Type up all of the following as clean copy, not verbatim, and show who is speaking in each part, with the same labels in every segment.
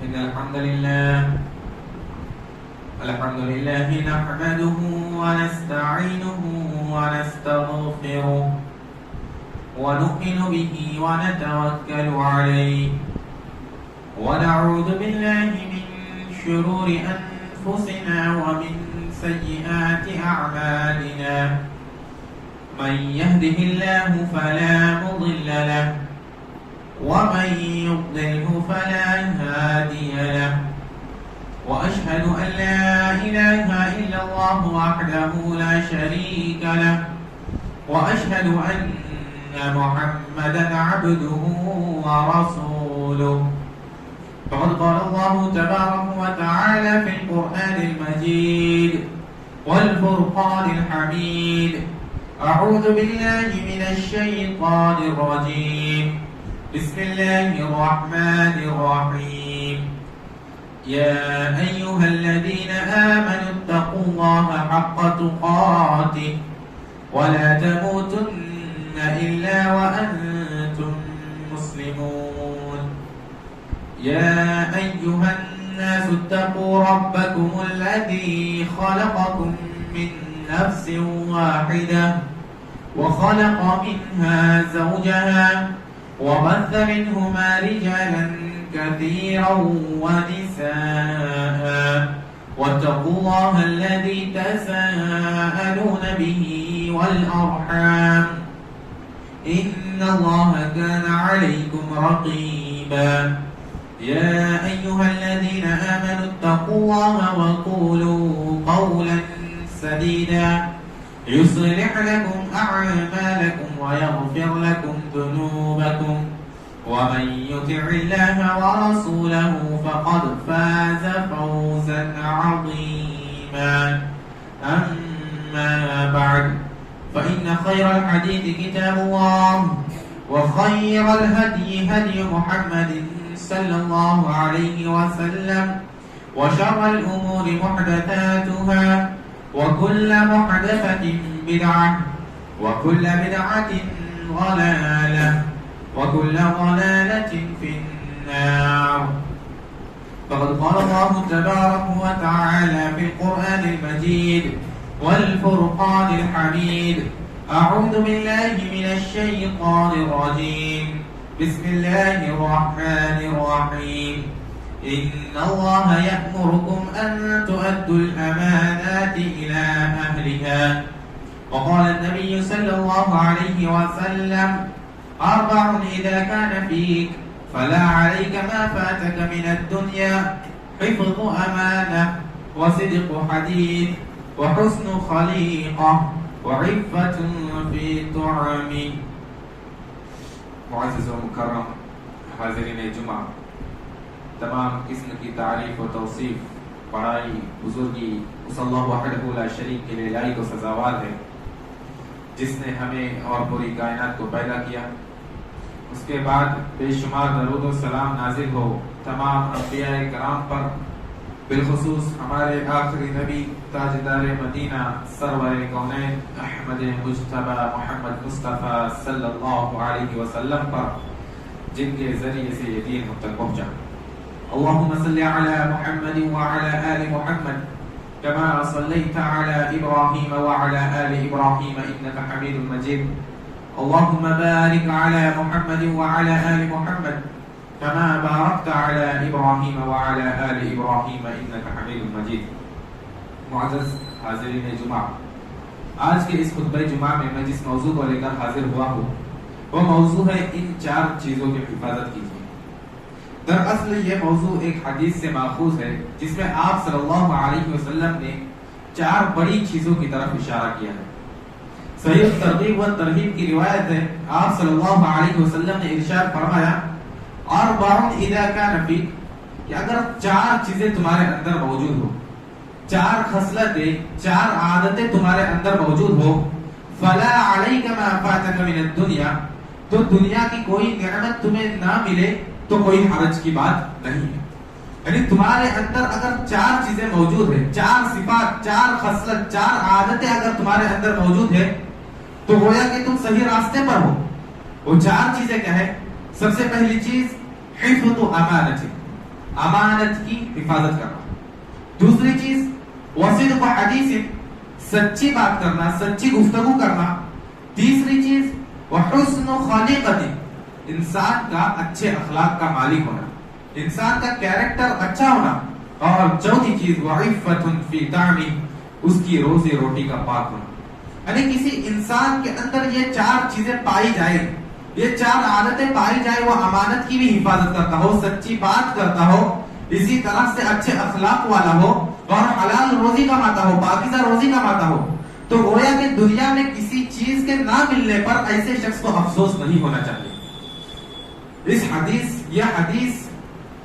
Speaker 1: إن الحمد لله نحمده ونستعينه ونستغفره ونؤمن به ونتوكل عليه ونعوذ بالله من شرور أنفسنا ومن سيئات أعمالنا من يهده الله فلا مضل له ومن يضلله فلا هادي له وأشهد أن لا إله إلا الله وحده لا شريك له وأشهد أن محمدا عبده ورسوله فقد قال الله تبارك وتعالى في القرآن المجيد والفرقان الحميد أعوذ بالله من الشيطان الرجيم بسم الله الرحمن الرحيم يا أيها الذين آمنوا اتقوا الله حق تقاته ولا تموتن إلا وأنتم مسلمون يا أيها الناس اتقوا ربكم الذي خلقكم من نفس واحدة وخلق منها زوجها وبث منهما رجالا كثيرا ونساء واتقوا الله الذي تساءلون به والأرحام إن الله كان عليكم رقيبا يا أيها الذين آمنوا اتقوا الله وقولوا قولا سديدا يصلح لكم أعمالكم ويغفر لكم ذنوبكم ومن يطع الله ورسوله فقد فاز فوزا عظيما أما بعد فإن خير الحديث كتاب الله وخير الهدي هدي محمد صلى الله عليه وسلم وشر الأمور محدثاتها وكل محدثة بدعة وكل بدعة ضلالة وكل ضلالة في النار فقد قال الله تبارك وتعالى في القرآن المجيد والفرقان الحميد. أعوذ بالله من الشيطان الرجيم. بسم الله الرحمن الرحيم. إن الله يأمركم أن تؤدوا الأمانات إلى أهلها. وقال النبي صلى الله عليه وسلم: 4 إذا كان فيك فلا عليك ما فاتك من الدنيا: حفظ أمانة، وصدق حديث، وحسن خليقة، وعفة في طعم. معزز و مکرم حاضرین جمعہ، تمام قسم کی تعریف و توصیف، بڑائی، بزرگی اس اللہ وحدہ لا شریک کے لیے لائق و سزاوار ہے، جس نے ہمیں اور پوری کائنات کو پیدا کیا. اس کے بعد بے شمار درود و سلام نازل ہو تمام انبیاء کرام پر، بالخصوص ہمارے آخری نبی تاجدار مدینہ سرور کونین احمد مجتبی محمد مصطفیٰ صلی اللہ علیہ وسلم پر، جن کے ذریعے سے یہ دین ہم تک پہنچا. اللهم صل على محمد وعلى آل محمد كما صليت على إبراهيم وعلى آل إبراهيم إنك حميد مجيد. اللهم بارك على محمد وعلى آل محمد كما باركت على إبراهيم وعلى آل إبراهيم إنك حميد مجيد. معزز حاضرین جمعہ، آج کے اس خطبہ جمعہ میں میں جس موضوع کو لے کر حاضر ہوا ہوں وہ موضوع ہے ان 4 چیزوں کی حفاظت کیجیے. دراصل یہ موضوع ایک حدیث سے ماخوذ ہے جس میں آپ صلی اللہ علیہ وسلم نے 4 بڑی چیزوں کی طرف اشارہ کیا ہے. صحیح ترغیب و ترہیب کی روایت ہے، آپ صلی اللہ علیہ وسلم نے ارشاد فرمایا: 4 اذا كان فيك، کہ اگر 4 چیزیں تمہارے اندر موجود ہو، 4 خصلتیں، 4 عادتیں تمہارے اندر موجود ہو، فلا عليك ما فاتك من الدنيا، تو دنیا کی کوئی نعمت تمہیں نہ ملے تو کوئی حرج کی بات نہیں ہے. یعنی تمہارے اندر اگر 4 چیزیں موجود ہیں، 4 صفات، 4 خصلت، 4 عادتیں اگر تمہارے اندر موجود ہے تو گویا کہ تم صحیح راستے پر ہو. وہ 4 چیزیں کیا ہے؟ سب سے پہلی چیز حفظ امانت، امانت کی حفاظت کرنا. دوسری چیز وصدق حدیث، سچی بات کرنا، سچی گفتگو کرنا. تیسری چیز وحسن خلقت، انسان کا اچھے اخلاق کا مالک ہونا، انسان کا کیریکٹر اچھا ہونا. اور چوتھی چیز وعفت فی طعم، اس کی روزی روٹی کا پاک ہونا. یعنی کسی انسان کے اندر یہ 4 چیزیں پائی جائے، یہ 4 عادتیں پائی جائے، وہ امانت کی بھی حفاظت کرتا ہو، سچی بات کرتا ہو، اسی طرح سے اچھے اخلاق والا ہو اور حلال روزی کماتا ہو، پاکیزہ روزی کماتا ہو، تو گویا کہ دنیا میں کسی چیز کے نہ ملنے پر ایسے شخص کو افسوس نہیں ہونا چاہیے. یہ حدیث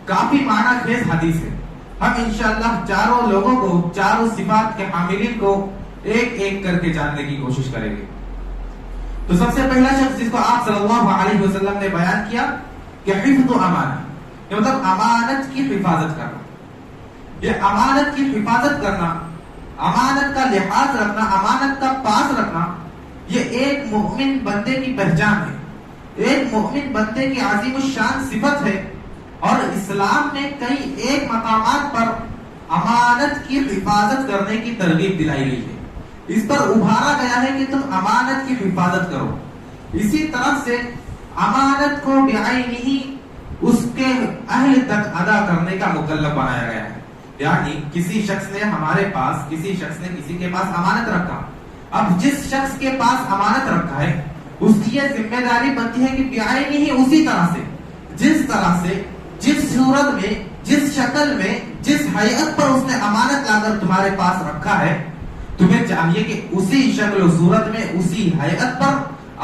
Speaker 1: کافی معنی خیز حدیث ہے. ہم انشاءاللہ 4 لوگوں کو، 4 صفات کے حاملین کو ایک ایک کر کے جاننے کی کوشش کریں گے. تو سب سے پہلا شخص جس کو آپ صلی اللہ علیہ وسلم نے بیان کیا کہ حفظ امانہ، یہ مطلب امانت کی حفاظت کرنا. یہ امانت کی حفاظت کرنا، امانت کا لحاظ رکھنا، امانت کا پاس رکھنا، یہ ایک مومن بندے کی پہچان ہے، ایک مومن بندے کی عظیم الشان صفت ہے. اور اسلام میں کئی ایک مقامات پر امانت کی حفاظت کرنے کی ترغیب دلائی گئی ہے. اس پر ابھارا گیا ہے کہ تم امانت کی حفاظت کرو. اسی طرح سے امانت کو بعینہ اس کے اہل تک ادا کرنے کا مکلف بنایا گیا ہے. یعنی کسی شخص نے ہمارے پاس، کسی شخص نے کسی کے پاس امانت رکھا، اب جس شخص کے پاس امانت رکھا ہے اس کی یہ ذمہ داری بنتی ہے کہ بعینہ اسی طرح سے، جس طرح سے، جس صورت میں، جس شکل میں، جس حیت پر اس نے امانت لا کر تمہارے پاس رکھا ہے، تمہیں چاہیے کہ اسی شکل و صورت میں، اسی حیت پر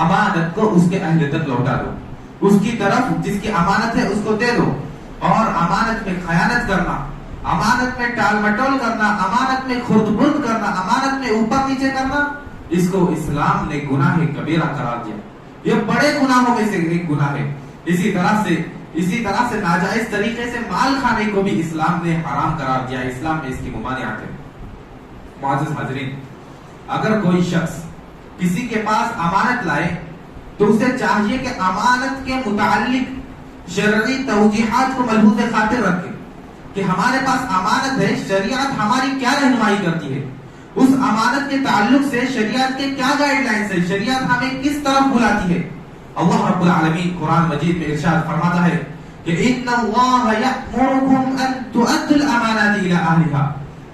Speaker 1: امانت کو اس کے اہل تک لوٹا دو. اس کی طرف جس کی امانت ہے اس کو دے دو. اور امانت میں خیانت کرنا، امانت میں ٹال مٹول کرنا، امانت میں خرد برد کرنا، امانت میں اوپر نیچے کرنا، اس کو اسلام نے گناہ کبیرہ قرار دیا. یہ بڑے گناہوں میں سے ایک گناہ ہے. اسی طرح سے ناجائز طریقے سے مال کھانے کو بھی اسلام نے حرام قرار دیا. اسلام میں اس کی ممانعت ہے. معزز حاضرین، اگر کوئی شخص کسی کے پاس امانت لائے تو اسے چاہیے کہ امانت کے متعلق شرعی توجیحات کو ملحوظ خاطر رکھے کہ ہمارے پاس امانت ہے، شریعت ہماری کیا رہنمائی کرتی ہے. اس امانت کے تعلق سے شریعت کے کیا گائیڈ لائنز ہیں، شریعت ہمیں کس طرف بلاتی ہے؟ اللہ رب العالمین قرآن مجید میں ارشاد فرماتا ہے کہ ان اللہ یأمرکم ان تؤدوا الامانات الی اہلہا،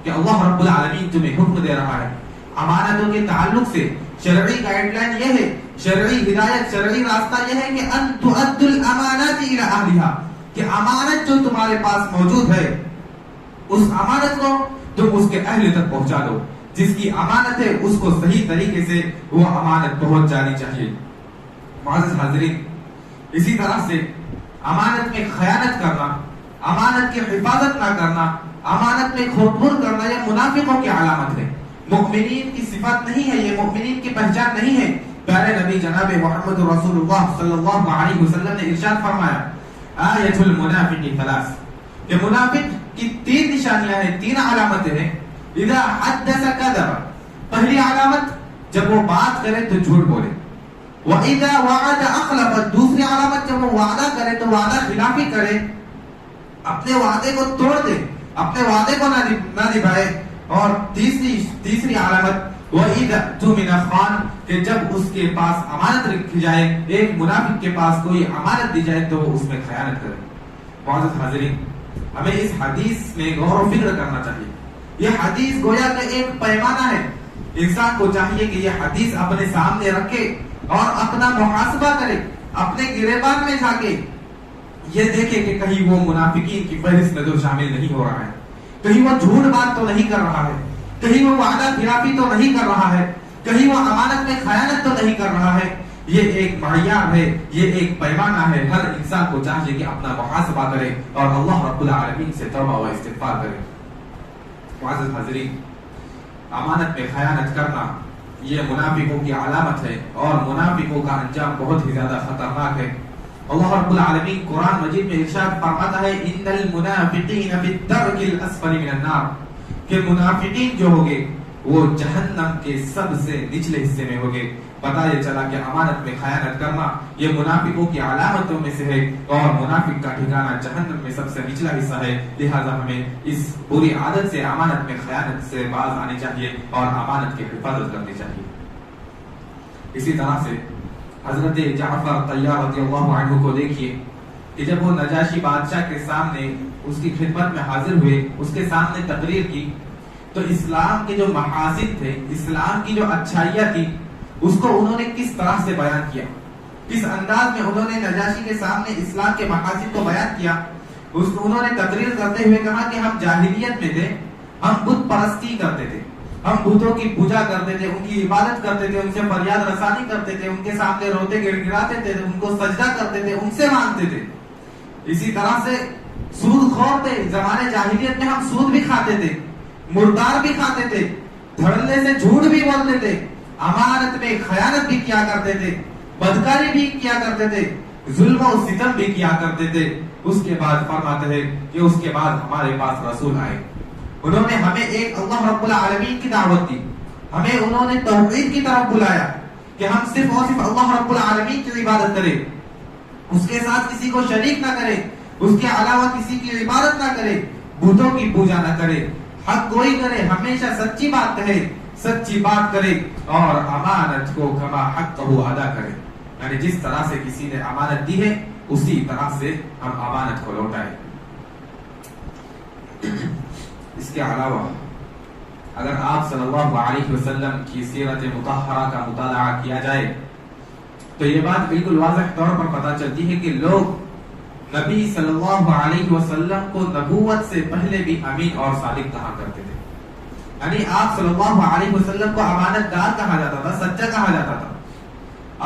Speaker 1: کہ اللہ رب العالمین تمہیں حکم دے رہا ہے امانتوں کے تعلق سے. شرعی گائیڈ لائن یہ ہے، شرعی ہدایت، شرعی راستہ یہ ہے کہ ان تؤدوا الامانات الی اہلہا، کہ امانت جو تمہارے پاس موجود ہے اس امانت کو تم اس کے اہل تک پہنچا دو. جس کی امانت ہے اس کو صحیح طریقے سے وہ امانت پہنچ جانی چاہیے. معزز حاضرین، اسی طرح سے امانت میں خیانت کرنا، امانت کی حفاظت نہ کرنا، امانت میں کھوٹ پور کرنا یہ منافقوں کی علامت ہے، مؤمنین کی صفت نہیں ہے، یہ مؤمنین کی پہچان نہیں ہے. پیارے نبی جناب محمد رسول اللہ صلی اللہ علیہ وسلم نے ارشاد فرمایا آیت المنافق ثلاث، کہ منافق کی 3 نشانیاں ہیں، 3 علامتیں ہیں. اذا حدث كذب، پہلی علامت جب وہ بات کرے تو جھوٹ بولے. واذا وعد اخلف، دوسری علامت جب وہ وعدہ کرے تو وعدہ خلافی کرے، اپنے وعدے کو توڑ دے، اپنے وعدے کو نہ نبھائے. اور تیسری علامت واذا اؤتمن خان، کہ جب اس کے پاس امانت رکھی جائے، ایک منافق کے پاس کوئی امانت دی جائے تو وہ اس میں خیانت کرے. معزز حاضرین، ہمیں اس حدیث میں غور و فکر کرنا چاہیے. یہ حدیث گویا کہ ایک پیمانہ ہے. انسان کو چاہیے کہ یہ حدیث اپنے سامنے رکھے اور اپنا محاسبہ کرے، اپنے گریبان میں جا کے یہ دیکھے کہ کہیں وہ منافقین کی فہرست میں تو شامل نہیں ہو رہا ہے، کہیں وہ جھوٹ بات تو نہیں کر رہا ہے، کہیں وہ وعدہ خلافی تو نہیں کر رہا ہے، کہیں وہ امانت میں خیانت تو نہیں کر رہا ہے. یہ ایک معیار ہے، یہ ایک پیمانہ ہے. ہر انسان کو چاہیے کہ اپنا محاسبہ کرے اور اللہ رب العالمین سے توبہ و استغفار کرے. معزز حاضرین، امانت میں خیانت کرنا یہ منافقوں کی علامت ہے اور منافقوں کا انجام بہت ہی زیادہ خطرناک ہے. اللہ رب العالمین قرآن مجید میں ارشاد فرماتا ہے ان المنافقین فی الدرک الاسفل من النار، کہ منافقین جو ہوگے وہ جہنم کے سب سے نچلے حصے میں ہوگے. پتہ یہ چلا کہ امانت میں خیانت کرنا یہ منافقوں کی علامتوں میں سے ہے اور منافق کا ٹھکانہ جہنم میں سب سے نچلا حصہ ہے. لہذا ہمیں اس بری عادت سے، امانت میں خیانت سے باز آنی چاہیے اور امانت کی حفاظت کرنی چاہیے. اسی طرح سے حضرت جعفر طیار رضی اللہ عنہ کو دیکھیے کہ جب وہ نجاشی بادشاہ کے سامنے اس کی خدمت میں حاضر ہوئے، اس کے سامنے تقریر کی، تو اسلام کے جو محاسن تھے، اسلام کی جو اچھائیاں تھی، اس کو انہوں نے کس طرح سے بیان کیا، کس انداز میں انہوں نے نجاشی کے سامنے اسلام کے محاسن کو بیان کیا. اس کو انہوں نے تقریر کرتے ہوئے کہا کہ ہم جاہلیت میں تھے، ہم بت پرستی کرتے تھے، ہم بتوں کی پوجا کرتے تھے، ان کی عبادت کرتے تھے، ان سے فریاد رسانی کرتے تھے، ان کے سامنے روتے گڑ گڑاتے تھے، ان کو سجدہ کرتے تھے، ان سے مانگتے تھے. اسی طرح سے سود خور تھے، زمانے جاہلیت میں ہم سود بھی کھاتے تھے، مردار بھی کھاتے تھے، دھڑلے سے جھوٹ بھی بولتے تھے، امانت میں خیانت بھی کیا کرتے تھے، بدکاری بھی کیا کرتے تھے، ظلم و ستم بھی کیا کرتے تھے. اس کے بعد فرماتے ہیں کہ اس کے بعد ہمارے پاس رسول آئے، انہوں نے ہمیں ایک اللہ رب العالمین کی دعوت دی، ہمیں انہوں نے توحید کی طرف بلایا کہ ہم صرف اور صرف اللہ رب العالمین کی عبادت کریں، اس کے ساتھ کسی کو شریک نہ کریں، اس کے علاوہ کسی کی عبادت نہ کرے، بتوں کی پوجا نہ کرے، حق کوئی کرے ہمیشہ سچی بات کہے، سچی بات کرے اور امانت کو کما حق ادا کرے. یعنی جس طرح سے کسی نے امانت دی ہے اسی طرح سے ہم امانت کو لوٹائیں. اس کے علاوہ اگر آپ صلی اللہ علیہ وسلم کی سیرت مطہرہ کا مطالعہ کیا جائے تو یہ بات بالکل واضح طور پر پتہ چلتی ہے کہ لوگ نبی صلی اللہ علیہ وسلم کو نبوت سے پہلے بھی امین اور صادق کہا کرتے تھے. یعنی آپ صلی اللہ علیہ وسلم کو امانت دار کہا جاتا تھا، سچا کہا جاتا تھا.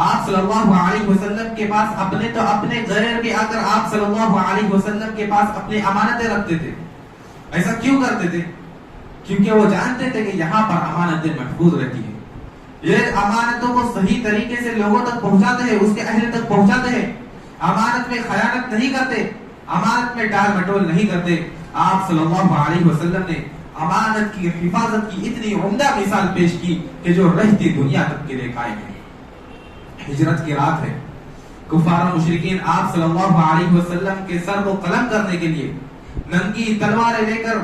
Speaker 1: آپ صلی اللہ علیہ وسلم کے پاس اپنے تو اپنے غیر بھی آ کر آپ صلی اللہ علیہ وسلم کے پاس اپنی امانتیں رکھتے تھے. ایسا کیوں کرتے تھے؟ کیونکہ وہ جانتے تھے کہ یہاں پر امانتیں محفوظ رہتی ہیں، یہ امانتوں کو صحیح طریقے سے لوگوں تک پہنچاتے ہیں، اس کے اہل تک پہنچاتے ہیں، امانت میں خیانت نہیں کرتے، امانت میں ٹال مٹول نہیں کرتے. آپ صلی اللہ علیہ وسلم نے امانت کی حفاظت کی اتنی عمدہ مثال پیش کی کہ جو رہتی دنیا تک کے لیے قائم ہے. ہجرت کی رات ہے، کفار و مشرکین آپ صلی اللہ علیہ وسلم کے سر کو قلم کرنے کے لیے ننگی تلواریں لے کر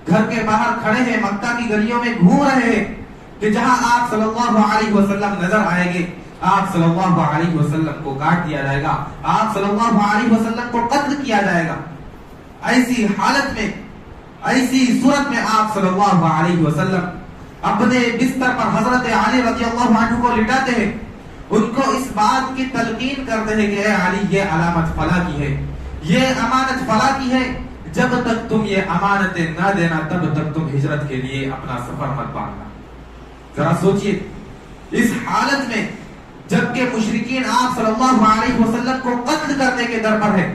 Speaker 1: گھر کے باہر کھڑے ہیں، مکہ کی گلیوں میں گھوم رہے ہیں. کہ جہاں آپ صلی اللہ علیہ وسلم نظر آئیں گے آپ صلی اللہ علیہ وسلم کو کاٹ دیا جائے گا، آپ صلی اللہ علیہ وسلم کو قتل کیا جائے گا۔ ایسی حالت میں، ایسی صورت میں آپ صلی اللہ علیہ وسلم اپنے بستر پر حضرت علی رضی اللہ عنہ کو لٹاتے ہیں، ان کو اس بات کی تلقین کرتے ہیں کہ اے علی یہ علامت فلاں کی ہے، یہ امانت فلاں کی ہے، جب تک تم یہ امانتیں نہ دینا تب تک تم ہجرت کے لیے اپنا سفر مت باندھنا۔ ذرا سوچئے اس حالت میں جبکہ مشرکین آپ صلی اللہ علیہ وسلم کو قتل کرنے کے در پر ہے،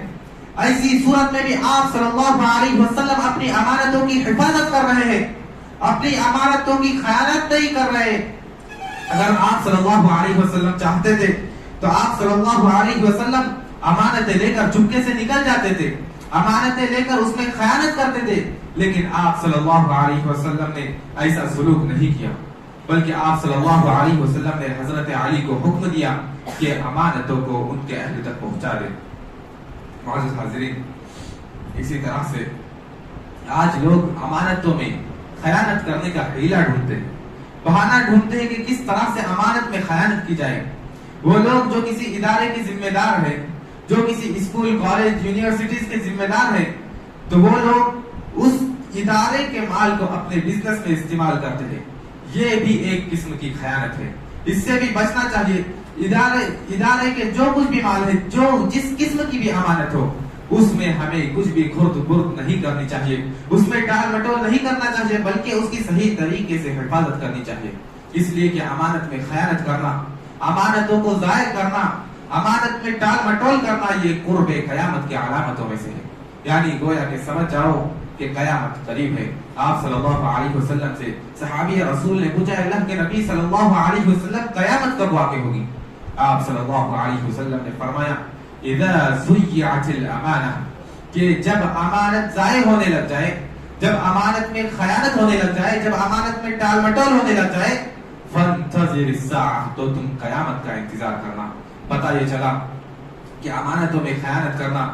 Speaker 1: ایسی صورت میں بھی آپ صلی اللہ علیہ وسلم اپنی امانتوں کی حفاظت کر رہے ہیں، اپنی امانتوں کی خیانت نہیں کر رہے۔ اگر آپ صلی اللہ علیہ وسلم چاہتے تھے تو آپ صلی اللہ علیہ وسلم امانتیں لے کر چپکے سے نکل جاتے تھے، امانتیں لے کر اس میں خیانت کرتے تھے، لیکن آپ صلی اللہ علیہ وسلم نے ایسا سلوک نہیں کیا، بلکہ آپ صلی اللہ علیہ وسلم نے حضرت علی کو حکم دیا کہ امانتوں کو ان کے اہل تک پہنچا دے۔ معزز حاضرین، اسی طرح سے آج لوگ امانتوں میں خیانت کرنے کا حیلہ ڈھونڈتے ہیں، بہانہ ڈھونڈتے ہیں کہ کس طرح سے امانت میں خیانت کی جائے۔ وہ لوگ جو کسی ادارے کے ذمہ دار ہیں، جو کسی اسکول، کالج، یونیورسٹیز کے ذمہ دار ہیں، تو وہ لوگ اس ادارے کے مال کو اپنے بزنس میں استعمال کرتے ہیں، یہ بھی ایک قسم کی خیانت ہے، اس سے بھی بچنا چاہیے۔ ادارے کے جو کچھ بھی مال ہے، جو جس قسم کی بھی امانت ہو، اس میں ہمیں کچھ بھی خرد برد نہیں کرنی چاہیے، اس میں ٹال مٹول نہیں کرنا چاہیے، بلکہ اس کی صحیح طریقے سے حفاظت کرنی چاہیے۔ اس لیے کہ امانت میں خیانت کرنا، امانتوں کو ضائع کرنا، امانت میں ٹال مٹول کرنا، یہ قرب قیامت کی علامتوں میں سے ہے۔ یعنی گویا کہ سمجھ جاؤ کہ قیامت قریب ہے۔ آپ صلی اللہ علیہ وسلم سے صحابی رسول نے پوچھا، اللہ کے نبی صلی اللہ علیہ وسلم قیامت کب واقع ہوگی؟ آپ صلی اللہ علیہ وسلم نے فرمایا، اذا ضیعت الامانہ، کہ جب امانت ضائع ہونے لگ جائے، جب امانت میں خیانت ہونے لگ جائے، جب امانت میں ٹال مٹول ہونے لگ جائے، فانتظر الساعہ، تو تم قیامت کا انتظار کرنا۔ پتہ یہ چلا کہ امانتوں میں خیانت کرنا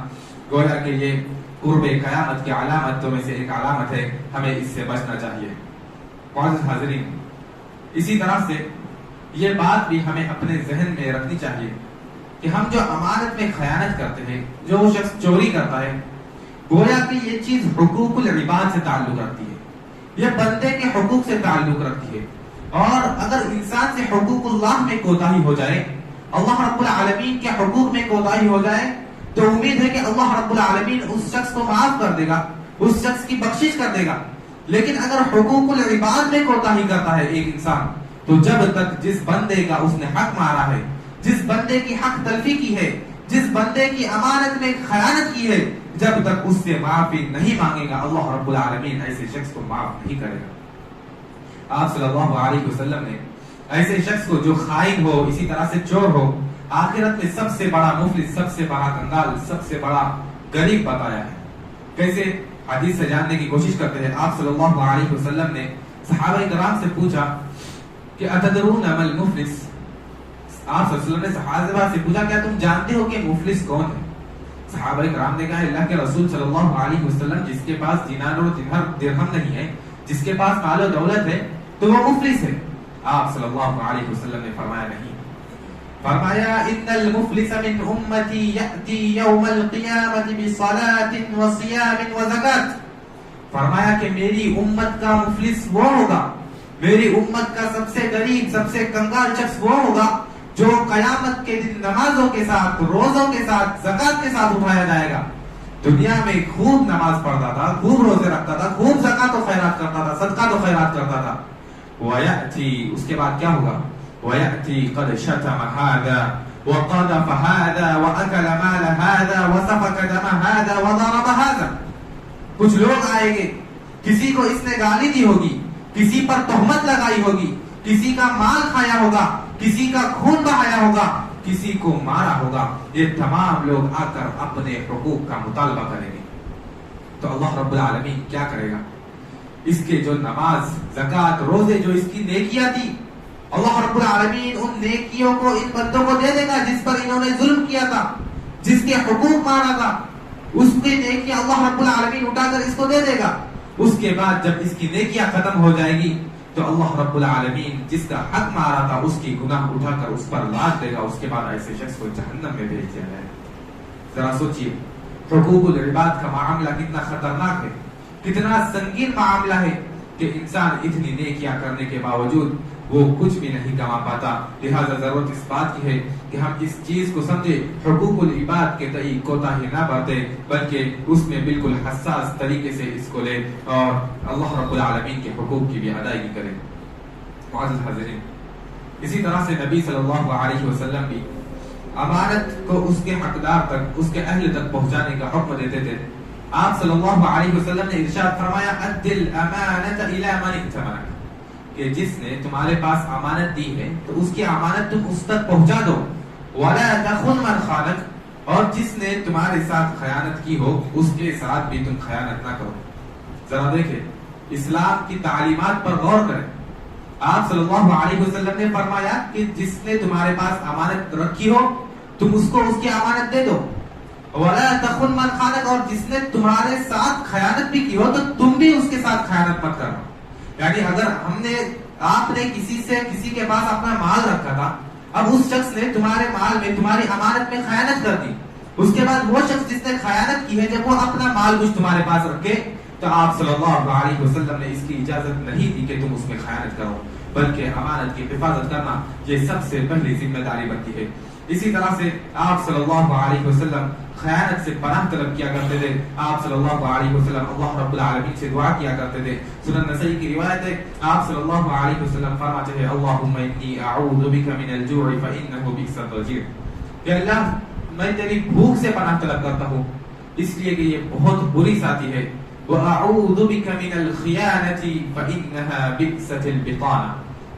Speaker 1: گویا کہ یہ قرب قیامت کی علامتوں میں سے ایک علامت ہے، ہمیں اس سے بچنا چاہیے۔ معزز حاضرین، اسی طرح سے یہ بات بھی ہمیں اپنے ذہن میں رکھنی چاہیے کہ ہم جو امانت میں خیانت کرتے ہیں، جو وہ شخص چوری کرتا ہے، گویا کہ یہ چیز حقوق العباد سے تعلق رکھتی ہے، یہ بندے کے حقوق سے تعلق رکھتی ہے، اور اگر انسان سے حقوق اللہ میں کوتاہی ہو جائے، اللہ رب العالمین کے حقوق میں کوتاہی ہو جائے، تو امید ہے کہ اللہ رب العالمین اس شخص کو معاف کر دے گا، اس شخص کی بخشش کر دے گا۔ لیکن اگر حقوق العباد میں کوتاہی کرتا ہے ایک انسان، تو جب تک جس بندے کا اس نے حق مارا ہے، جس بندے کی حق تلفی کی ہے، جس بندے کی امانت میں خیانت کی ہے، جب تک اس سے معافی نہیں مانگے گا، اللہ رب العالمین ایسے شخص کو معاف نہیں کرے گا۔ آپ صلی اللہ علیہ وسلم نے ایسے شخص کو جو خائن ہو، اسی طرح سے چور ہو، آخرت میں سب سے بڑا مفلس، سب سے بڑا کنگال، سب سے بڑا غریب بتایا ہے۔ کیسے؟ حدیث سے جاننے کی کوشش کرتے ہیں۔ آپ صلی اللہ علیہ وسلم نے صحابہ کرام سے پوچھا کہ اتدرون ما المفلس؟ آپ صلی اللہ علیہ وسلم نے صحابہ سے پوچھا کیا تم جانتے ہو کہ مفلس کون ہے؟ صحابہ کرام نے کہا اللہ کے رسول صلی اللہ علیہ وسلم، جس کے پاس دینار اور درہم نہیں ہے، جس کے پاس مال و دولت ہے، تو وہ مفلس ہے۔ آپ صلی اللہ علیہ وسلم نے فرمایا نہیں، فرمایا ان المفلس من امتی یأتی یوم القیامت بصلاۃ وصیام وزکات، فرمایا کہ میری امت کا مفلس وہ ہوگا، میری امت کا سب سے غریب، سب سے کنگال شخص وہ ہوگا جو قیامت کے دن نمازوں کے ساتھ، روزوں کے ساتھ، زکات کے ساتھ اٹھایا جائے گا۔ دنیا میں خوب نماز پڑھتا تھا، خوب روزے رکھتا تھا، خوب زکات و خیرات کرتا تھا، صدقات و خیرات کرتا تھا، وَيَأْتِي، اس کے بعد کیا ہوگا؟ وَيَأْتِي قَدْ شَتَمَ هَذَا وَقَذَفَ هَذَا وَأَكَلَ مَالَ هَذَا وَسَفَكَ دَمَ هَذَا وَضَرَبَ هَذَا، کچھ لوگ آئیں گے، کسی کو اس نے گالی دی ہوگی، کسی پر تہمت لگائی ہوگی، کسی کا مال کھایا ہوگا، کسی کا خون بہایا ہوگا، کسی کو مارا ہوگا، یہ تمام لوگ آ کر اپنے حقوق کا مطالبہ کریں گے۔ تو اللہ رب العالمین کیا کرے گا؟ اس کے جو نماز، زکات، روزے، جو اس کی نیکیاں تھی، اللہ رب العالمین ان نیکیوں کو ان بندوں کو دے دے گا جس پر انہوں نے ظلم کیا تھا، جس کے حقوق مارا تھا، اس کی نیکیاں اللہ رب العالمین اٹھا کر اس کو دے دے گا۔ اس کے بعد جب اس کی نیکیاں ختم ہو جائے گی تو اللہ رب العالمین جس کا حق مارا تھا اس کی گناہ اٹھا کر اس پر لاد دے گا، اس کے بعد ایسے شخص کو جہنم میں بھیج دیا جائے گا۔ ذرا سوچئے حقوق العباد کا معاملہ کتنا خطرناک ہے، کتنا سنگین معاملہ ہے کہ انسان اتنی نیکیاں کرنے کے باوجود وہ کچھ بھی نہیں کما پاتا۔ لہذا ضرورت اس بات کی ہے کہ ہم اس چیز کو سمجھے، حقوق العباد کے تئیں کوتاہی نہ برتے، بلکہ اس میں بالکل حساس طریقے سے اس کو لے اور اللہ رب العالمین کے حقوق کی بھی ادائیگی کرے۔ معزز حاضرین، اسی طرح سے نبی صلی اللہ علیہ وسلم بھی امانت کو اس کے حقدار تک، اس کے اہل تک پہنچانے کا حکم دیتے تھے۔ آپ صلی اللہ علیہ وسلم نے ارشاد فرمایا ادِ الامانۃ الی من ائتمنک، کہ جس نے تمہارے پاس امانت دی ہے تو اس کی امانت تم اس تک پہنچا دو، ولا تخن من خانک، اور جس نے تمہارے ساتھ خیانت کی ہو اس کے ساتھ بھی تم خیانت نہ کرو۔ ذرا دیکھیں اسلام کی تعلیمات پر غور کریں۔ آپ صلی اللہ علیہ وسلم نے فرمایا کہ جس نے تمہارے پاس امانت رکھی ہو تم اس کو اس کی امانت دے دو، ولا تخن من خانک، اور جس نے تمہارے ساتھ خیانت بھی کی ہو تو تم بھی اس کے ساتھ خیانت مت کرنا۔ یعنی اگر آپ نے کسی کے پاس اپنا مال رکھا تھا، اب اس شخص نے تمہارے مال میں، تمہاری امانت میں خیانت کر دی، اس کے بعد وہ شخص جس نے خیانت کی ہے جب وہ اپنا مال کچھ تمہارے پاس رکھے تو آپ صلی اللہ علیہ وسلم نے اس کی اجازت نہیں دی کہ تم اس میں خیانت کرو، بلکہ امانت کی حفاظت کرنا یہ سب سے پہلی ذمہ داری بنتی ہے۔ اسی طرح سے آپ صلی اللہ علیہ وسلم خیانت سے پناہ طلب کیا کرتے تھے۔ آپ صلی اللہ علیہ وسلم اللہ رب العالمین سے دعا کیا کرتے تھے۔ سنن نسائی کی روایت ہے، آپ صلی اللہ علیہ وسلم فرماتے ہیں اللہم انی اعوذ بک من الجوع فانہ بئس الضجیع، کہ اللہ میں تیری بھوک سے پناہ طلب کرتا ہوں اس لیے کہ یہ بہت بری ساتھی ہے، واعوذ بک من الخیانۃ فانھا بئست البطانہ،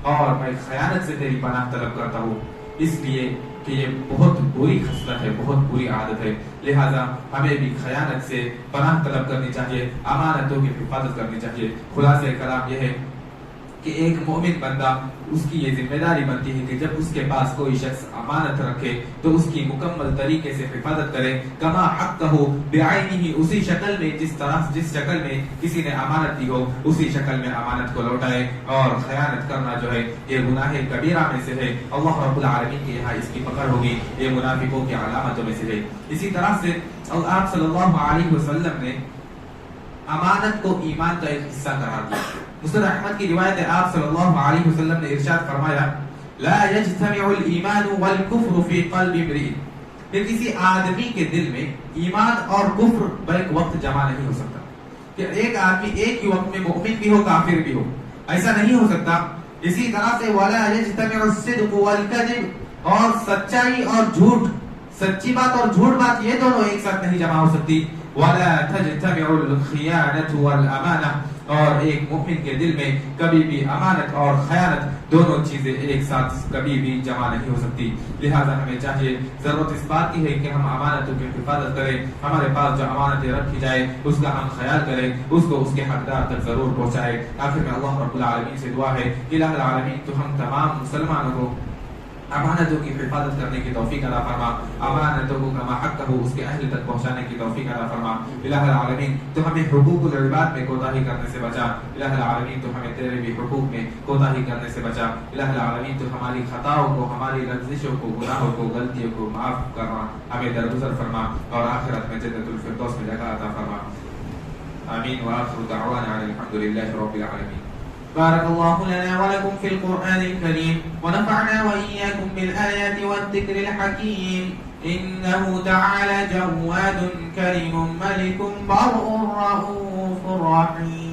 Speaker 1: اور میں خیانت سے تیری پناہ طلب کرتا ہوں اس لیے کہ یہ بہت بری خصلت ہے، بہت بری عادت ہے۔ لہذا ہمیں بھی خیانت سے پناہ طلب کرنی چاہیے، امانتوں کی حفاظت کرنی چاہیے۔ خلاصہ کلام یہ ہے کہ ایک مومن بندہ اس کی یہ ذمہ داری بنتی ہے کہ جب اس کے پاس کوئی شخص امانت رکھے تو اس کی مکمل طریقے سے حفاظت کرے، کما حقہ بعینہ، اسی شکل میں جس شکل میں کسی نے امانت دی ہو اسی شکل میں امانت کو لوٹائے، اور خیانت کرنا جو ہے یہ گناہ کبیرہ میں سے ہے، اللہ رب العالمین کے یہاں اس کی پکڑ ہوگی، یہ منافقوں کی علامتوں میں سے ہے۔ اسی طرح سے آپ صلی اللہ علیہ وسلم نے امانت کو ایمان کا ایک حصہ قرار دیا۔ مسند احمد کی روایت ہے، آپ صلی اللہ علیہ وسلم نے ارشاد فرمایا لا یجتمع الایمان والکفر فی قلب امرئ، کہ کسی آدمی کے دل میں ایمان اور کفر بیک وقت جمع نہیں ہو سکتا، کہ ایک آدمی ایک ہی وقت میں مؤمن بھی ہو کافر بھی ہو، ایسا نہیں ہو سکتا۔ اسی طرح سے ولا یجتمع الصدق والکذب، اور سچائی اور جھوٹ، سچی بات اور جھوٹ بات یہ دونوں ایک ساتھ نہیں جمع ہو سکتی۔ ولا تجتمع الخیانۃ والامانہ، اور ایک مومن کے دل میں کبھی بھی امانت اور خیانت دونوں چیزیں ایک ساتھ کبھی بھی جمع نہیں ہو سکتی۔ لہذا ہمیں چاہیے، ضرورت اس بات کی ہے کہ ہم امانتوں کی حفاظت کریں، ہمارے پاس جو امانتیں رکھی جائے اس کا ہم خیال کریں، اس کو اس کے حقدار تک ضرور پہنچائے۔ آخر میں اللہ رب العالمین سے دعا ہے کہ الہ العالمین تو ہم تمام مسلمانوں کو امانتوں کی حفاظت کرنے کی توفیق عطا فرما، امانتوں کو کما حق ہو اس کے اہل تک پہنچانے کی توفیق عطا فرما۔ الہ العالمین تو ہمیں حقوق العباد میں کوتاہی کرنے سے بچا، الہ العالمین تو ہمیں تیرے بھی حقوق میں کوتاہی کرنے سے بچا، الہ العالمین تو ہماری خطاؤں کو، ہماری لغزشوں کو، گناہوں کو، غلطیوں کو معاف کرنا، ہمیں درگزر فرما، اور آخرت میں جنت الفردوس میں جگہ عطا فرما۔ آمین وآخر دعوانا الحمد للہ رب العالمین۔ بارك الله لنا ولكم في القرآن الكريم، ونفعنا وإياكم بالآيات والذكر الحكيم، إنه تعالى جواد كريم ملك بر رؤوف رحيم۔